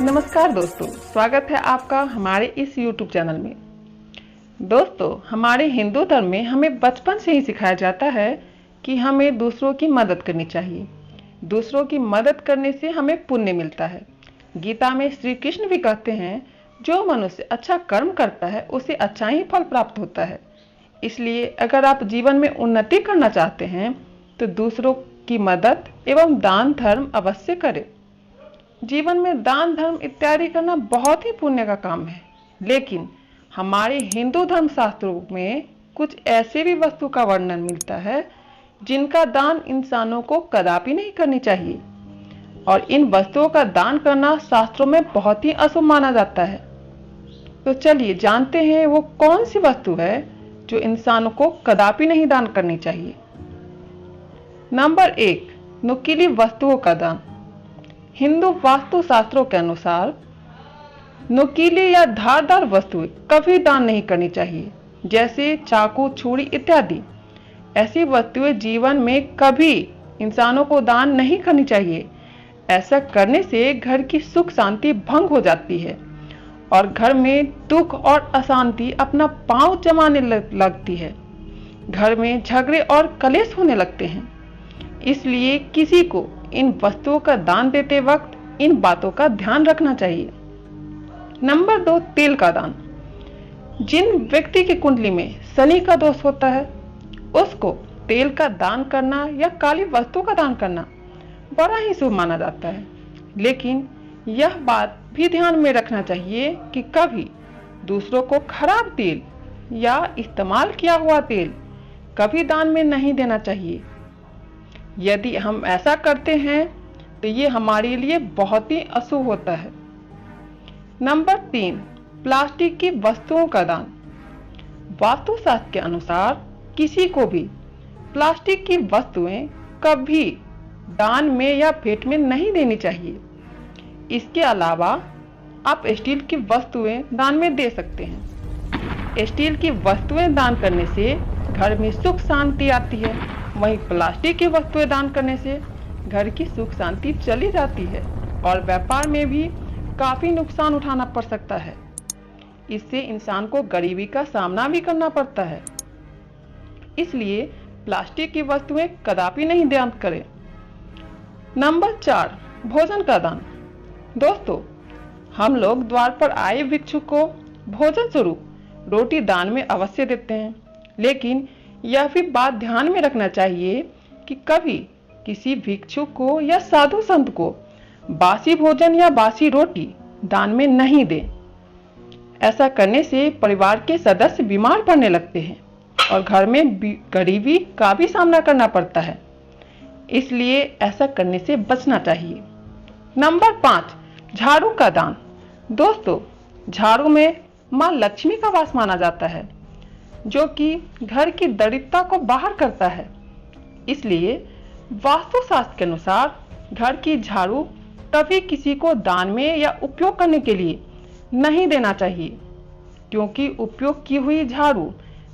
नमस्कार दोस्तों, स्वागत है आपका हमारे इस YouTube चैनल में। दोस्तों, हमारे हिंदू धर्म में हमें बचपन से ही सिखाया जाता है कि हमें दूसरों की मदद करनी चाहिए। दूसरों की मदद करने से हमें पुण्य मिलता है। गीता में श्री कृष्ण भी कहते हैं, जो मनुष्य अच्छा कर्म करता है उसे अच्छा ही फल प्राप्त होता है। इसलिए अगर आप जीवन में उन्नति करना चाहते हैं तो दूसरों की मदद एवं दान धर्म अवश्य करें। जीवन में दान धर्म इत्यादि करना बहुत ही पुण्य का काम है, लेकिन हमारे हिंदू धर्म शास्त्रों में कुछ ऐसे भी वस्तु का वर्णन मिलता है जिनका दान इंसानों को कदापि नहीं करनी चाहिए, और इन वस्तुओं का दान करना शास्त्रों में बहुत ही अशुभ माना जाता है। तो चलिए जानते हैं वो कौन सी वस्तु है जो इंसानों को कदापि नहीं दान करनी चाहिए। नंबर 1, नुकीली वस्तुओं का दान। हिंदू वास्तु शास्त्रों के अनुसार नुकीली या धारदार वस्तुएं कभी दान नहीं करनी चाहिए, जैसे चाकू, छुरी इत्यादि। ऐसी वस्तुएं जीवन में कभी इंसानों को दान नहीं करनी चाहिए। ऐसा करने से घर की सुख शांति भंग हो जाती है और घर में दुख और अशांति अपना पांव जमाने लगती है। घर में झगड़े और कलेश होने लगते हैं। इसलिए किसी को इन वस्तुओं का दान देते वक्त इन बातों का ध्यान रखना चाहिए। नंबर 2, तेल का दान। जिन व्यक्ति की कुंडली में शनि का दोष होता है उसको तेल का दान करना या काली वस्तु का दान करना बड़ा ही शुभ माना जाता है। लेकिन यह बात भी ध्यान में रखना चाहिए कि कभी दूसरों को खराब तेल या इस्तेमाल किया हुआ तेल कभी दान में नहीं देना चाहिए। यदि हम ऐसा करते हैं तो ये हमारे लिए बहुत ही अशुभ होता है। नंबर 3, प्लास्टिक की वस्तुओं का दान। वास्तुशास्त्र के अनुसार किसी को भी प्लास्टिक की वस्तुएं कभी दान में या भेंट में नहीं देनी चाहिए। इसके अलावा आप स्टील की वस्तुएं दान में दे सकते हैं। स्टील की वस्तुएं दान करने से घर में सुख शांति आती है, वहीं प्लास्टिक की वस्तुएं दान करने से घर की सुख शांति चली जाती है और व्यापार में भी काफी नुकसान उठाना पड़ सकता है। इससे इंसान को गरीबी का सामना भी करना पड़ता है। इसलिए प्लास्टिक की वस्तुएं कदापि नहीं दान करें। नंबर 4, भोजन का दान। दोस्तों, हम लोग द्वार पर आए भिक्षु को भोजन स्वरूप रोटी दान में अवश्य देते हैं, लेकिन यह भी बात ध्यान में रखना चाहिए कि कभी किसी भिक्षु को या साधु संत को बासी भोजन या बासी रोटी दान में नहीं दें। ऐसा करने से परिवार के सदस्य बीमार पड़ने लगते हैं और घर में गरीबी का भी सामना करना पड़ता है। इसलिए ऐसा करने से बचना चाहिए। नंबर 5, झाड़ू का दान। दोस्तों, झाड़ू में मां लक्ष्मी का वास माना जाता है, जो कि घर की दरिद्रता को बाहर करता है। इसलिए वास्तुशास्त्र के अनुसार घर की झाड़ू तभी किसी को दान में या उपयोग करने के लिए नहीं देना चाहिए, क्योंकि उपयोग की हुई झाड़ू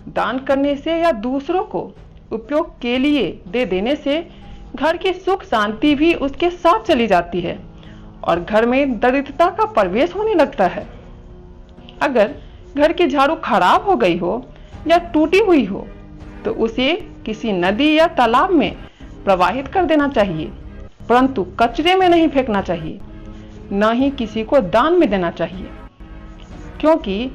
दान करने से या दूसरों को उपयोग के लिए दे देने से घर की सुख शांति भी उसके साथ चली जाती है और घर में दरिद्रता का प्रवेश होने लगता है। अगर घर की झाड़ू खराब हो गई हो या टूटी हुई हो तो उसे किसी नदी या तालाब में प्रवाहित कर देना चाहिए, परंतु कचरे में नहीं फेंकना चाहिए, न ही किसी को दान में देना चाहिए, क्योंकि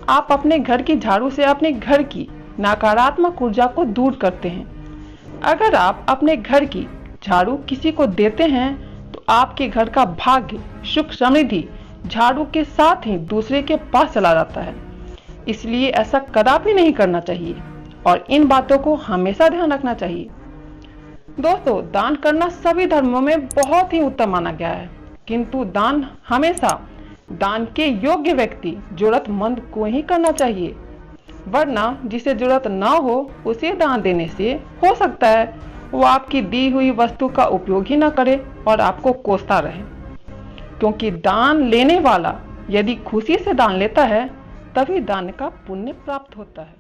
आप अपने घर की झाड़ू से अपने घर की नकारात्मक ऊर्जा को दूर करते हैं। अगर आप अपने घर की झाड़ू किसी को देते हैं तो आपके घर का भाग्य, सुख, समृद्धि झाड़ू के साथ ही दूसरे के पास चला जाता है। इसलिए ऐसा कदापि नहीं करना चाहिए और इन बातों को हमेशा ध्यान रखना चाहिए। दोस्तों, दान करना सभी धर्मों में बहुत ही उत्तम माना गया है, किंतु दान हमेशा दान के योग्य व्यक्ति, जरूरतमंद को ही करना चाहिए, वरना जिसे जरूरत ना हो उसे दान देने से हो सकता है वो आपकी दी हुई वस्तु का उपयोग ही ना करे और आपको कोसता रहे। क्योंकि दान लेने वाला यदि खुशी से दान लेता है तभी दान का पुण्य प्राप्त होता है।